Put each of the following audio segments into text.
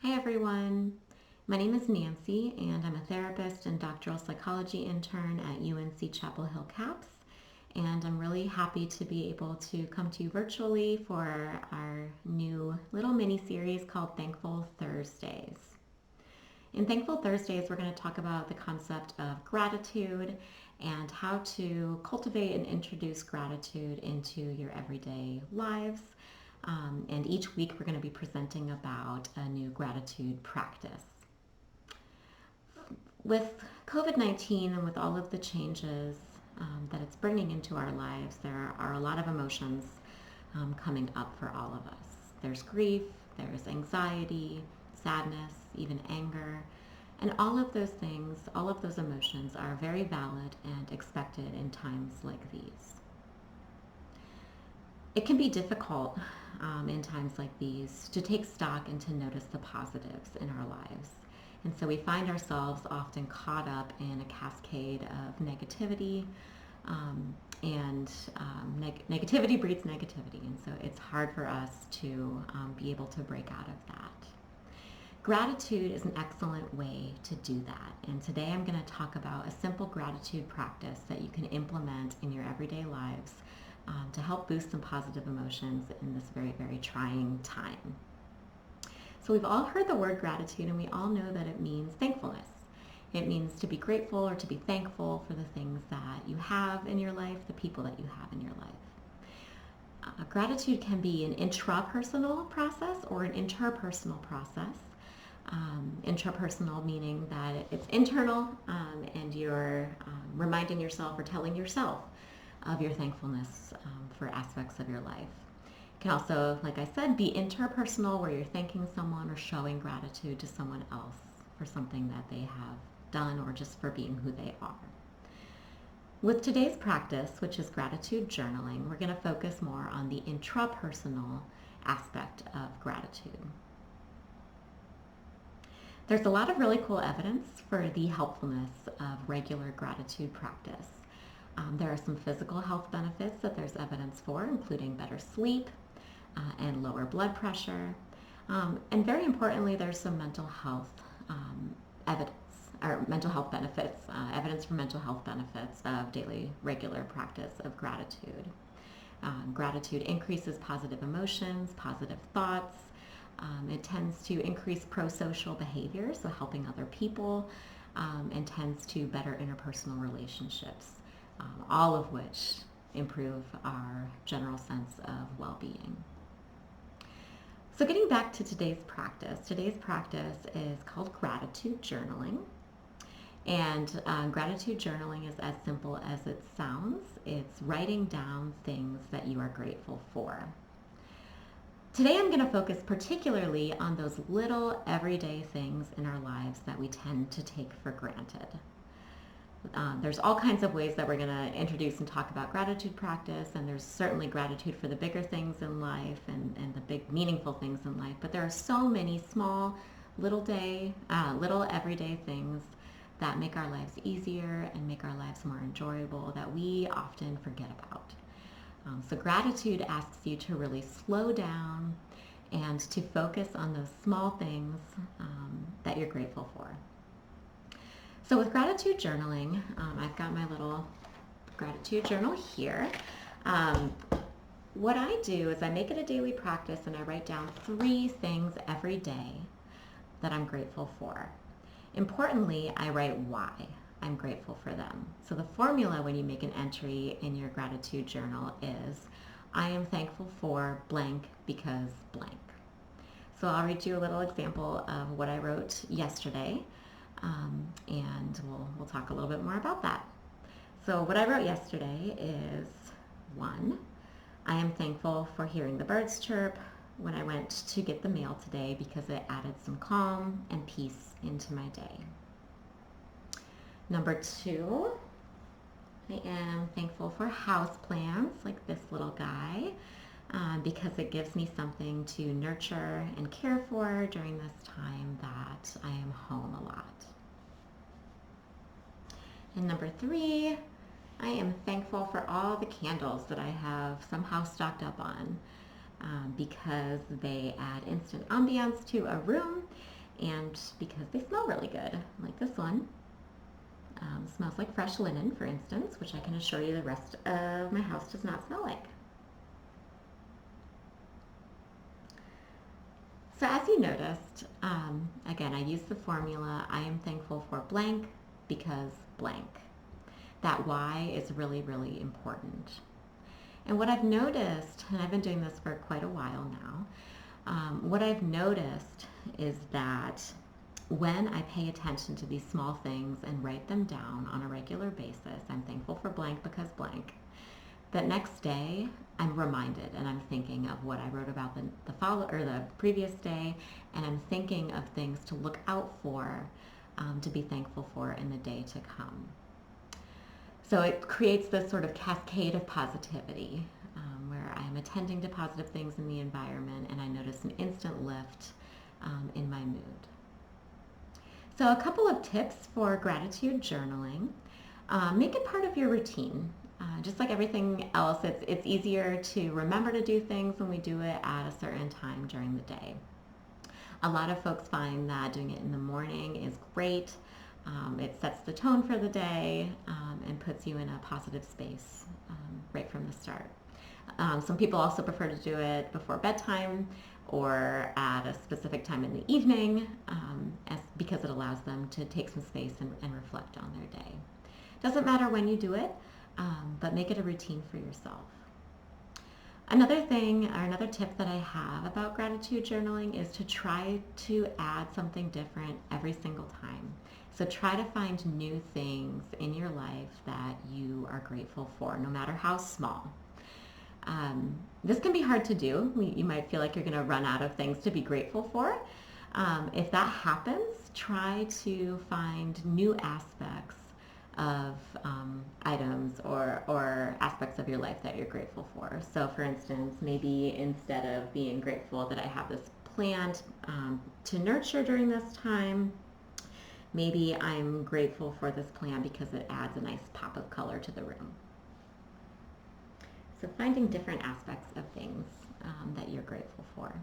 Hi everyone, my name is Nancy and I'm a therapist and doctoral psychology intern at UNC Chapel Hill CAPS, and I'm really happy to be able to come to you virtually for our new little mini series called Thankful Thursdays. In Thankful Thursdays, we're going to talk about the concept of gratitude and how to cultivate and introduce gratitude into your everyday lives. And each week we're going to be presenting about a new gratitude practice. With COVID-19 and with all of the changes that it's bringing into our lives, there are a lot of emotions coming up for all of us. There's grief, there's anxiety, sadness, even anger, and all of those things, all of those emotions are very valid and expected in times like these. It can be difficult in times like these to take stock and to notice the positives in our lives. And so we find ourselves often caught up in a cascade of negativity, negativity breeds negativity. And so it's hard for us to be able to break out of that. Gratitude is an excellent way to do that. And today I'm going to talk about a simple gratitude practice that you can implement in your everyday lives to help boost some positive emotions in this very, very trying time. So we've all heard the word gratitude, and we all know that it means thankfulness. It means to be grateful or to be thankful for the things that you have in your life, the people that you have in your life. Gratitude can be an intrapersonal process or an interpersonal process. Intrapersonal meaning that it's internal and you're reminding yourself or telling yourself of your thankfulness for aspects of your life. It can also, like I said, be interpersonal where you're thanking someone or showing gratitude to someone else for something that they have done or just for being who they are. With today's practice, which is gratitude journaling, we're going to focus more on the intrapersonal aspect of gratitude. There's a lot of really cool evidence for the helpfulness of regular gratitude practice. There are some physical health benefits that there's evidence for, including better sleep and lower blood pressure. And very importantly, there's some mental health evidence, or mental health benefits, evidence for mental health benefits of daily regular practice of gratitude. Gratitude increases positive emotions, positive thoughts. It tends to increase pro-social behavior, so helping other people, and tends to better interpersonal relationships. All of which improve our general sense of well-being. So getting back to today's practice is called gratitude journaling. And gratitude journaling is as simple as it sounds. It's writing down things that you are grateful for. Today I'm going to focus particularly on those little everyday things in our lives that we tend to take for granted. There's all kinds of ways that we're going to introduce and talk about gratitude practice, and there's certainly gratitude for the bigger things in life and the big meaningful things in life, but there are so many small little everyday things that make our lives easier and make our lives more enjoyable that we often forget about. So gratitude asks you to really slow down and to focus on those small things that you're grateful for. So with gratitude journaling, I've got my little gratitude journal here. What I do is I make it a daily practice and I write down 3 things every day that I'm grateful for. Importantly, I write why I'm grateful for them. So the formula when you make an entry in your gratitude journal is, I am thankful for blank because blank. So I'll read you a little example of what I wrote yesterday. And we'll talk a little bit more about that. So what I wrote yesterday is 1, I am thankful for hearing the birds chirp when I went to get the mail today because it added some calm and peace into my day. Number 2, I am thankful for house plants like this little guy because it gives me something to nurture and care for during this time that I am home a lot. And number 3, I am thankful for all the candles that I have somehow stocked up on because they add instant ambiance to a room and because they smell really good, like this one. Smells like fresh linen, for instance, which I can assure you the rest of my house does not smell like. So as you noticed, again, I use the formula, I am thankful for blank because blank. That why is really, really important. And what I've noticed, and I've been doing this for quite a while now, what I've noticed is that when I pay attention to these small things and write them down on a regular basis, I'm thankful for blank because blank, that next day I'm reminded and I'm thinking of what I wrote about the previous day, and I'm thinking of things to look out for, to be thankful for in the day to come. So it creates this sort of cascade of positivity, where I am attending to positive things in the environment and I notice an instant lift in my mood. So a couple of tips for gratitude journaling. Make it part of your routine. Just like everything else, it's easier to remember to do things when we do it at a certain time during the day. A lot of folks find that doing it in the morning is great. It sets the tone for the day and puts you in a positive space right from the start. Some people also prefer to do it before bedtime or at a specific time in the evening, because it allows them to take some space and reflect on their day. Doesn't matter when you do it, but make it a routine for yourself. Another thing, or another tip that I have about gratitude journaling is to try to add something different every single time. So try to find new things in your life that you are grateful for, no matter how small. This can be hard to do. You might feel like you're going to run out of things to be grateful for. If that happens, try to find new aspects of items or aspects of your life that you're grateful for. So for instance, maybe instead of being grateful that I have this plant to nurture during this time, maybe I'm grateful for this plant because it adds a nice pop of color to the room. So finding different aspects of things that you're grateful for.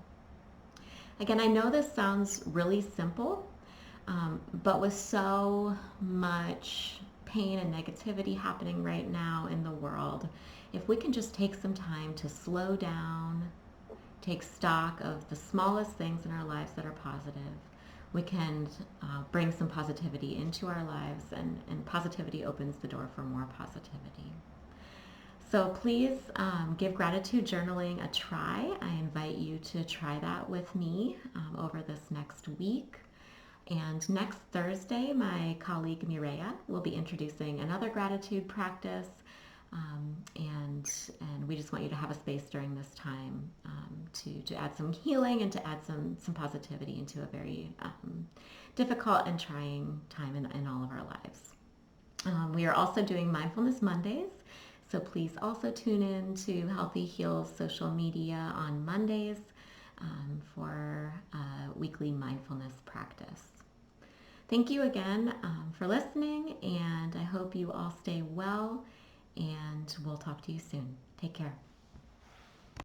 Again, I know this sounds really simple, but with so much pain and negativity happening right now in the world, if we can just take some time to slow down, take stock of the smallest things in our lives that are positive, we can bring some positivity into our lives, and positivity opens the door for more positivity. So please give gratitude journaling a try. I invite you to try that with me over this next week. And next Thursday, my colleague Mireya will be introducing another gratitude practice. And we just want you to have a space during this time to add some healing and to add some positivity into a very difficult and trying time in all of our lives. We are also doing Mindfulness Mondays. So please also tune in to Healthy Heals social media on Mondays for a weekly mindfulness practice. Thank you again for listening, and I hope you all stay well, and we'll talk to you soon. Take care.